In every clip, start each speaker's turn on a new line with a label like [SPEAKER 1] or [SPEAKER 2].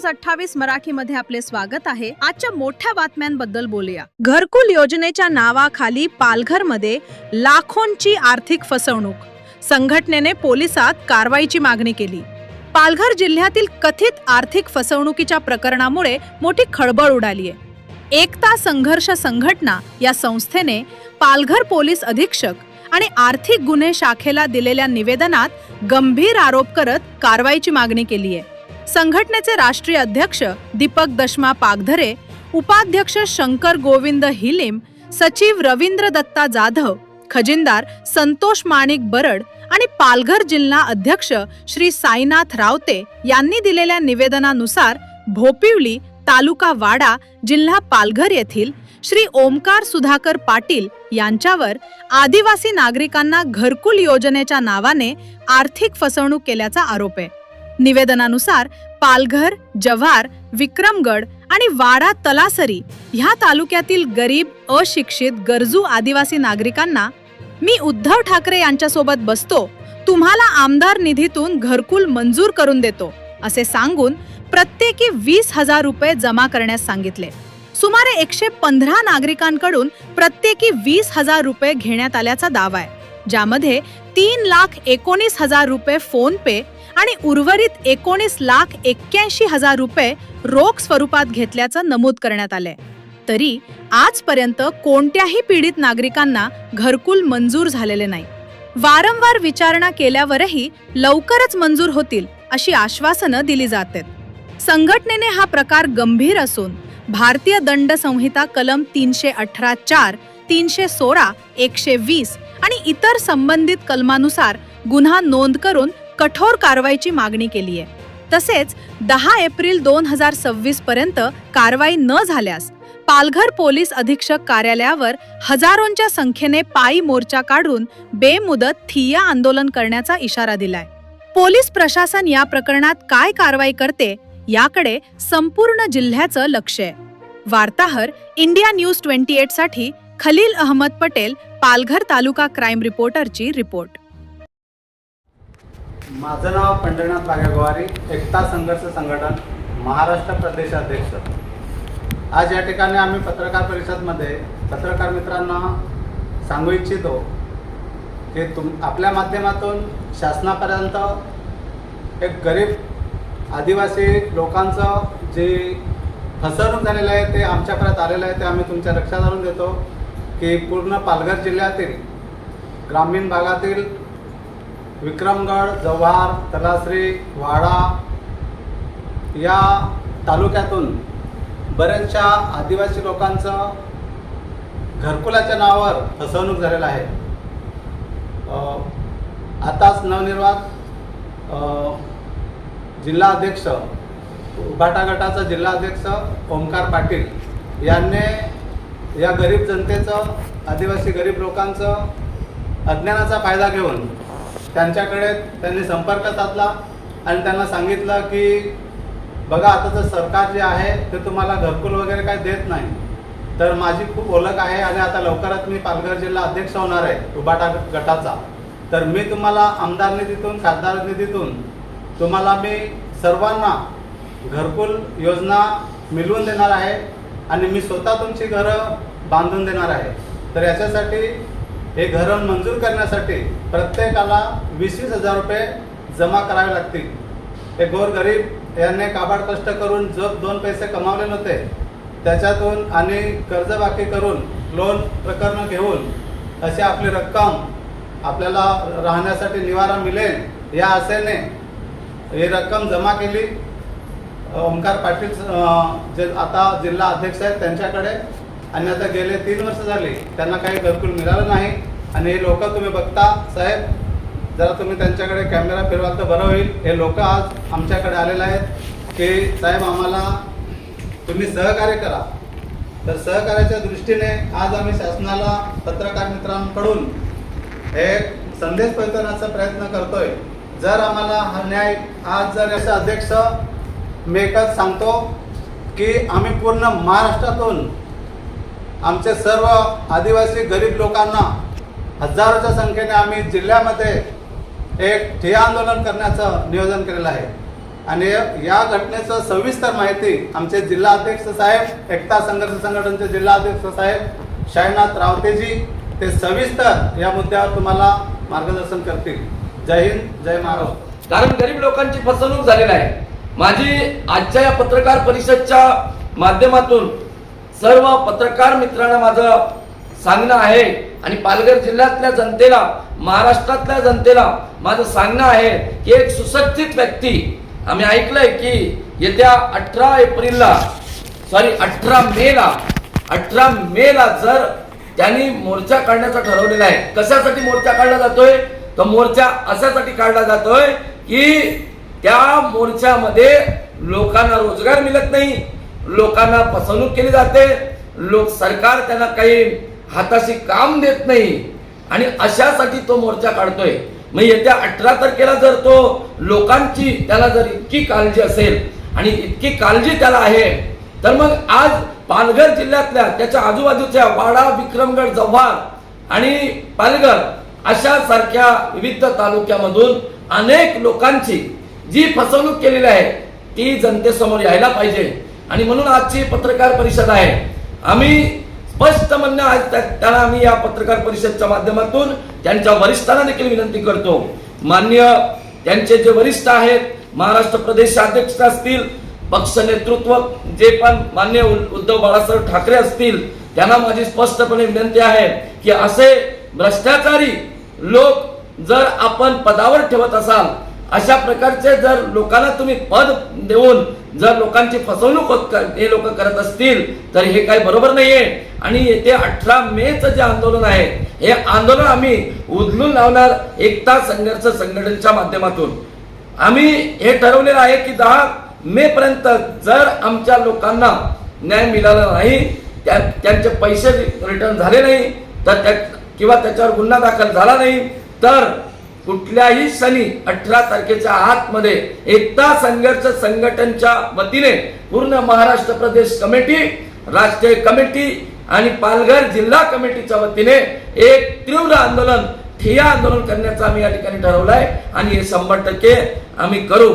[SPEAKER 1] News 28 मराठीमध्ये आपले स्वागत आहे। आजच्या मोठ्या बातम्यांबद्दल बोलूया। घरकुल योजनेच्या नावाखाली पालघरमध्ये लाखोंची आर्थिक फसवणूक, संघटनेने पोलिसात कारवाईची मागणी केली। पालघर जिल्ह्यातील कथित आर्थिक फसवणुकीच्या प्रकरणामुळे मोठी खळबळ उडाली आहे। एकता संघर्ष संघटना या संस्थेने पालघर पोलीस अधीक्षक आणि आर्थिक गुन्हे शाखेला दिलेल्या निवेदनात गंभीर आरोप करत कारवाईची मागणी केली आहे। संघटनेचे राष्ट्रीय अध्यक्ष दीपक दशमा पागधरे, उपाध्यक्ष शंकर गोविंद हिलिम, सचिव रवींद्र दत्ता जाधव, खजिनदार संतोष माणिक बरड आणि पालघर जिल्हा अध्यक्ष श्री साईनाथ रावते यांनी दिलेल्या निवेदनानुसार भोपिवली, तालुका वाडा, जिल्हा पालघर येथील श्री ओमकार सुधाकर पाटील यांच्यावर आदिवासी नागरिकांना घरकुल योजनेच्या नावाने आर्थिक फसवणूक केल्याचा आरोप आहे। निवेदनानुसार पालघर, जव्हार, विक्रमगड आणि वाडा तलासरी ह्या तालुक्यातील गरीब, अशिक्षित, गरजू आदिवासी नागरिकांना मी उद्धव ठाकरे यांच्यासोबत बसतो, तुम्हाला आमदार निधीतून घरकुल मंजूर करून देतो असे सांगून प्रत्येकी 20,000 रुपये जमा करण्यास सांगितले। सुमारे 115 नागरिकांकडून प्रत्येकी 20,000 रुपये घेण्यात आल्याचा दावा आहे, ज्यामध्ये 3,19,000 रुपये फोन पे आणि उर्वरित 19,81,000 रुपये रोख स्वरूपात घेतल्याचं नमूद करण्यात आलंय। तरी आजपर्यंत कोणत्याही पीडित नागरिकांना घरकुल मंजूर झालेले नाही। वारंवार विचारणा केल्यावरही लवकरच मंजूर होतील अशी आश्वासनं दिली जातात। संघटनेने हा प्रकार गंभीर असून भारतीय दंड संहिता कलम 318(4), 316, 120 आणि इतर संबंधित कलमानुसार गुन्हा नोंद करून कठोर कारवाईची मागणी केली आहे। तसेच 10 एप्रिल 2026 पर्यंत कारवाई न झाल्यास पालघर पोलीस अधीक्षक कार्यालयावर हजारोंच्या संख्येने पायी मोर्चा काढून बेमुदत ठिय्या आंदोलन करण्याचा इशारा दिलाय। पोलीस प्रशासन या प्रकरणात काय कारवाई करते याकडे संपूर्ण जिल्ह्याचं लक्ष आहे। वार्ताहर इंडिया न्यूज 28 साठी खलील अहमद पटेल, पालघर तालुका क्राईम रिपोर्टरची रिपोर्ट।
[SPEAKER 2] माझं नाव पंढरनाथ बागेगवारी, एकता संघर्ष संघटन महाराष्ट्र प्रदेशाध्यक्ष। आज या ठिकाणी आम्ही पत्रकार परिषदमध्ये पत्रकार मित्रांना सांगू इच्छितो की आपल्या माध्यमातून शासनापर्यंत एक गरीब आदिवासी लोकांचं जे फसवणूक झालेलं आहे ते आमच्यापर्यंत आलेलं आहे, ते आम्ही तुमच्या लक्षात आणून देतो की पूर्ण पालघर जिल्ह्यातील ग्रामीण भागातील विक्रमगड, जव्हार, तलासरी, वाडा या तालुक्यातून बऱ्याचशा आदिवासी लोकांचं घरकुलाच्या नावावर फसवणूक झालेलं आहे। आताच नवनिर्वात जिल्हा अध्यक्ष, उभाटा गटाचा जिल्हा अध्यक्ष ओमकार पाटील यांनी या गरीब जनतेचं, आदिवासी गरीब लोकांचं अज्ञानाचा फायदा घेऊन त्यांच्याकडे त्यांनी संपर्क साधला आणि त्यांना सांगितलं की बघा, आताचं सरकार जे आहे ते तुम्हाला घरकुल वगैरे काय देत नाही, तर माझी खूप ओळख आहे आणि आता लवकरच मी पालघर जिल्हा अध्यक्ष होणार आहे उभाटा गटाचा, तर मी तुम्हाला आमदार निधीतून, खासदार निधीतून तुम्हाला मी सर्वांना घरकुल योजना मिळवून देणार आहे आणि मी स्वतः तुमची घरं बांधून देणार आहे। तर याच्यासाठी हे घरं मंजूर करण्यासाठी प्रत्येकाला 20,000 रुपये जमा करावे लागतील। हे गोरगरीब यांनी काबाड कष्ट करून जो 2 पैसे कमावले नव्हते त्याच्यातून आणि कर्जबाकी करून लोन प्रकरण घेऊन अशी आपली रक्कम आपल्याला राहण्यासाठी निवारा मिळेल या आशेने ही रक्कम जमा केली। ओमकार पाटील जे आता जिल्हा अध्यक्ष आहेत त्यांच्याकडे, आणि आता गेले 3 वर्ष झाली त्यांना काही घरकुल मिळालं नाही। आणि हे लोक तुम्ही बघता साहेब, जरा तुम्ही त्यांच्याकडे कॅमेरा फिरवाल तर बरं होईल। हे लोक आज आमच्याकडे आलेले आहेत की साहेब आम्हाला तुम्ही सहकार्य करा। तर सहकार्याच्या दृष्टीने आज आम्ही शासनाला पत्रकार मित्रांकडून एक संदेश पोहोचवण्याचा प्रयत्न करतोय। जर आम्हाला हा न्याय आज जर असे अध्यक्ष मी एकच सांगतो की आम्ही पूर्ण महाराष्ट्रातून आमचे सर्व आदिवासी गरीब लोकांना हजारोच्या संख्येने आम्ही जिल्ह्यामध्ये एक ठिय्या आंदोलन करण्याचं नियोजन केलेलं आहे। आणि या घटनेचं सविस्तर माहिती आमचे जिल्हा अध्यक्ष साहेब, एकता संघर्ष संघटनेचे जिल्हा अध्यक्ष साहेब शायनाथ रावतेजी ते सविस्तर या मुद्द्यावर तुम्हाला मार्गदर्शन करतील. जय हिंद, जय महाराष्ट्र.
[SPEAKER 3] कारण गरीब लोकांची फसवणूक झालेली आहे. माझी आजच्या या पत्रकार परिषदच्या माध्यमातून सर्व पत्रकार मित्रांना माझं सांगणं आहे आणि पालघर जिल्ह्यातल्या जनतेला, महाराष्ट्रातल्या जनतेला माझं सांगणं आहे की एक सुशिक्षित व्यक्ती, आम्ही ऐकलंय की येत्या 18 मेला जर त्यांनी मोर्चा काढण्याचा ठरवलेला आहे. कशासाठी मोर्चा काढला जातोय? तो मोर्चा अशासाठी काढला जातोय की त्या मोर्चामध्ये लोकांना रोजगार मिळत नाही, लोकांना फसवणूक केली जाते, सरकार त्यांना काही हाताशी काम देत नाही आणि अशासाठी तो मोर्चा काढतोय. मग येत्या 18 तारखेला जर तो लोकांची त्याला जर इतकी काळजी असेल आणि इतकी काळजी त्याला आहे, तर मग आज पालघर जिल्ह्यातल्या त्याच्या आजूबाजूच्या वाडा, विक्रमगड, जव्हार आणि पालघर अशा सारख्या विविध तालुक्यामधून अनेक लोकांची जी फसवणूक केलेली आहे ती जनतेसमोर यायला पाहिजे. आणि म्हणून आजची पत्रकार परिषद आहे. आम्ही स्पष्ट म्हणणं आज त्यांना आम्ही या पत्रकार परिषदच्या माध्यमातून त्यांच्या वरिष्ठांना देखील विनंती करतो. मान्य त्यांचे जे वरिष्ठ आहेत, महाराष्ट्र प्रदेश अध्यक्ष असतील, पक्ष नेतृत्व जे पण मान्य उद्धव बाळासाहेब ठाकरे असतील, त्यांना माझी स्पष्टपणे विनंती आहे की असे भ्रष्टाचारी लोक जर आपण पदावर ठेवत असाल, अशा प्रकारचे जर लोकांना तुम्ही पद देऊन जर लोकांची फसवणूक हे लोक करत असतील तर हे काही बरोबर नाहीये. आणि येते 18 मेचं जे आंदोलन आहे, हे आंदोलन आम्ही उधळून लावणार एकता संघर्ष संघटनेच्या माध्यमातून. आम्ही हे ठरवलेलं आहे की 10 मे पर्यंत जर आमच्या लोकांना न्याय मिळाला नाही, त्यांचे पैसे रिटर्न झाले नाही तर किंवा त्याच्यावर गुन्हा दाखल झाला नाही, तर कुठल्याही क्षणी 18 तारखेच्या आतमध्ये एकता संघर्ष संघटनेच्या वतीने पूर्ण महाराष्ट्र प्रदेश कमिटी, राष्ट्रीय कमिटी आणि पालघर जिल्हा कमिटीच्या वतीने एक तीव्र आंदोलन, ठिय्या आंदोलन करण्याचं आम्ही या ठिकाणी ठरवलं आहे आणि हे 100% आम्ही करू.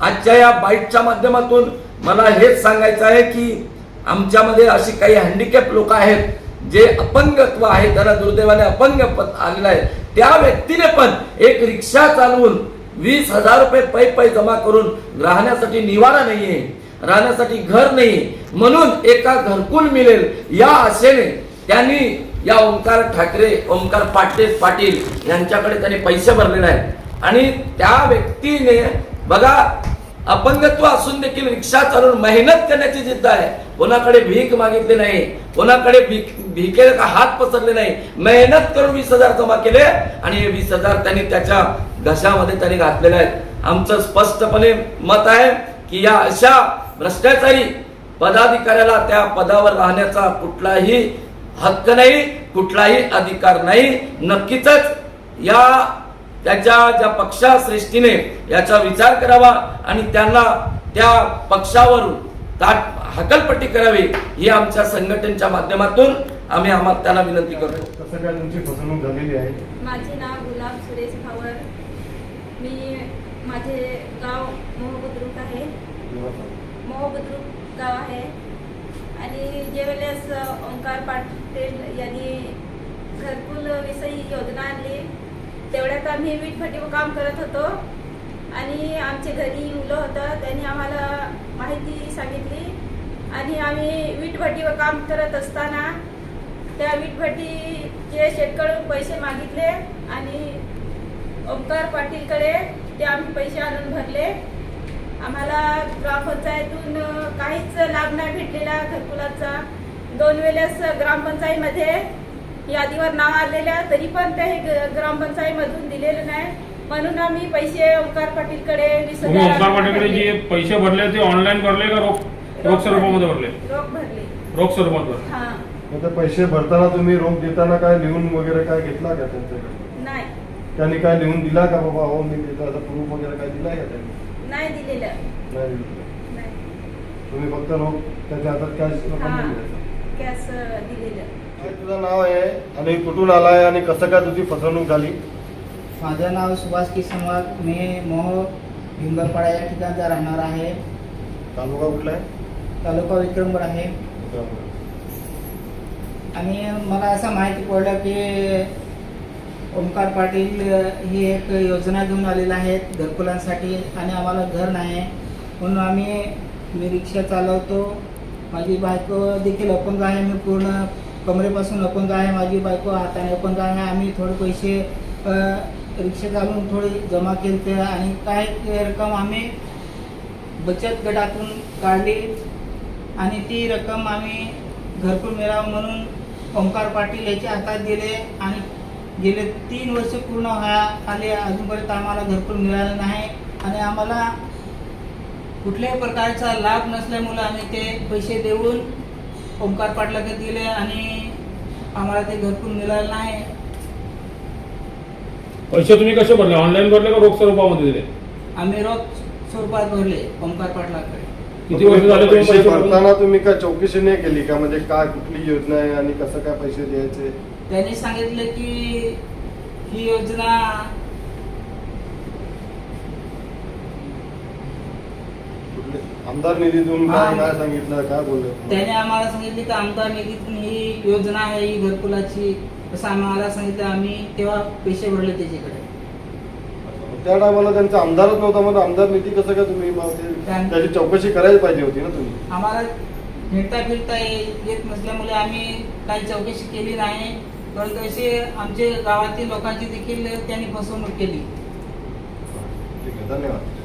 [SPEAKER 3] आजच्या या बाईटच्या माध्यमातून मला हेच सांगायचं आहे की आमच्यामध्ये अशी काही हँडिकॅप लोक आहेत जे अपंगत्व आहे, त्याला दुर्दैवाने अपंग आलेला आहे. त्या व्यक्तीने पण एक रिक्षा चालवून 20,000 रुपये पै जमा करून राहण्यासाठी निवारा नाहीये, राहण्यासाठी घर नाही, म्हणून एका घरकुल मिळेल या आशेने त्यांनी या ओंकार पाटील यांच्याकडे त्यांनी पैसे भरलेले आहेत. आणि त्या व्यक्तीने बघा, अपंगत्व असून देखील रिक्षा चालवून मेहनत करण्याची जिद्द आहे. कोणाकडे भीक मागितली नाही, कोणाकडे भिकेला हात पसरले नाही, मेहनत करून 20,000 जमा केले आणि हे 20,000 त्यांनी त्याच्या घशामध्ये त्यांनी घातलेले आहेत. आमचं स्पष्टपणे मत आहे की या अशा भ्रष्टाचारी पदाधिकाऱ्याला त्या पदावर राहण्याचा कुठलाही हक्क नाही, कुठलाही अधिकार नाही. नक्कीच या त्याच्या ज्या पक्षश्रेष्ठीने याचा विचार करावा आणि त्यांना त्या पक्षावरून हकलपट्टी करावी, ही आमच्या संघटनेच्या माध्यमातून आम्ही त्यांना विनंती करतो.
[SPEAKER 4] कसं काय तुमची फसवणूक झालेली आहे?
[SPEAKER 5] माझे नाव गुलाब सुरेश भावर. माझे गाव मोहबुद्रुक आहे. मोहबुद्रुक गाव आहे. आणि ज्यावेळेस ओंकार पाटील यांनी घरकुल विषयी योजना आणली, तेवढ्यात आम्ही वीटभट्टीवर काम करत होतो आणि आमचे घरी मुलं होतं, त्यांनी आम्हाला माहिती सांगितली आणि आम्ही वीटभट्टीवर काम करत असताना त्या वीटभट्टीचे शेतकऱ्यांकडून पैसे मागितले आणि ओंकार पाटीलकडे ते आम्ही पैसे आणून भरले. आम्हाला ग्रामपंचायतून काहीच लाभ नाही भेटलेला घरकुलाचा. 2 वेळेस ग्रामपंचायतीमध्ये यादीवर नाव आलेल्या, तरी पण ते ग्रामपंचायतीमधून दिलेलं नाही. म्हणून आम्ही पैसे ओंकार पाटीलकडे 20,000
[SPEAKER 4] ओंकार पाटीलकडे जे पैसे भरले ते ऑनलाईन भरले का रोख स्वरूपामध्ये भरले?
[SPEAKER 5] रोख भरले.
[SPEAKER 4] रोख स्वरूपात भरले.
[SPEAKER 5] हा.
[SPEAKER 4] आता पैसे भरताना तुम्ही रोख देताना काय लिहून वगैरे काय घेतला का त्यांच्याकडे?
[SPEAKER 5] नाही.
[SPEAKER 4] त्यांनी काय लिहून दिला का बाबा हो मी देतो असं प्रूफ वगैरे काय दिलाय का त्यांनी?
[SPEAKER 5] नाही दिलेलं.
[SPEAKER 4] नाही दिलं.
[SPEAKER 5] नाही.
[SPEAKER 4] तुम्ही फक्त रोख त्याच्या हातात
[SPEAKER 5] कॅश दिलेलं.
[SPEAKER 4] काय तुझं नाव आहे आणि कुठून आलाय आणि कसं काय तुझी फसवणूक झाली?
[SPEAKER 6] माझं नाव सुभाष किसनवार. मी मोह भिंगरपाडा या ठिकाणचा राहणार आहे.
[SPEAKER 4] तालुका कुठला आहे?
[SPEAKER 6] तालुका विक्रमगड आहे. आणि मला असं माहिती पडलं की ओमकार पाटील ही एक योजना घेऊन आलेले आहेत घरकुलांसाठी आणि आम्हाला घर नाही म्हणून मी रिक्षा चालवतो. माझी बायको देखील अपंग आहे. मी पूर्ण कमरेपासून अपंग आहे. माझी बायको हाताने अपंग आहे. आम्ही थोडे पैसे रिक्षा चालवून थोडी जमा केले आणि काही रक्कम आम्ही बचत गटातून काढली आणि ती रक्कम आम्ही घरकुल मिळावं म्हणून ओमकार पाटील याच्या हातात दिले आणि गेले 3 वर्ष पूर्ण आले अजूनपर्यंत आम्हाला घरकुल मिळालं नाही आणि आम्हाला कुठल्याही प्रकारचा लाभ नसल्यामुळे आम्ही ते पैसे देऊन ओमकार पाटलाकडे दिले आणि आम्हाला ते घरकुल मिळालं नाही.
[SPEAKER 7] पैसे तुम्ही कसे भरले? ऑनलाईन भरले का रोख स्वरूपामध्ये दिले?
[SPEAKER 6] आम्ही रोख स्वरूपात भरले ओमकार पाटलाकडे.
[SPEAKER 7] किती वर्ष झाले तुम्ही
[SPEAKER 4] पैसे
[SPEAKER 7] पैसे भरून?
[SPEAKER 4] भरताना तुम्ही काय चौकशी नाही केली का? म्हणजे काय कुठली योजना आहे आणि कसं काय पैसे द्यायचे?
[SPEAKER 6] त्यांनी सांगितलं की ही योजना
[SPEAKER 4] कुठले आमदार निधीतून काय काय सांगितलं, काय बोलले?
[SPEAKER 6] त्याने आम्हाला सांगितले की आमदार निधीतून ही योजना आहे ही घरकुलाची असं आम्हाला सांगितलं. आम्ही तेव्हा पैसे भरले त्याच्याकडे.
[SPEAKER 4] त्या टायमाला त्यांचा आमदारच नव्हता, मग आमदार निधी कसं काय तुम्ही मग त्याची चौकशी करायला पाहिजे होती ना तुम्ही.
[SPEAKER 6] आम्हाला फिरता येत नसल्यामुळे आम्ही काही चौकशी केली नाही. परंतु असे आमच्या गावातील लोकांची देखील त्यांनी फसवणूक केली.
[SPEAKER 4] ठीक आहे, धन्यवाद.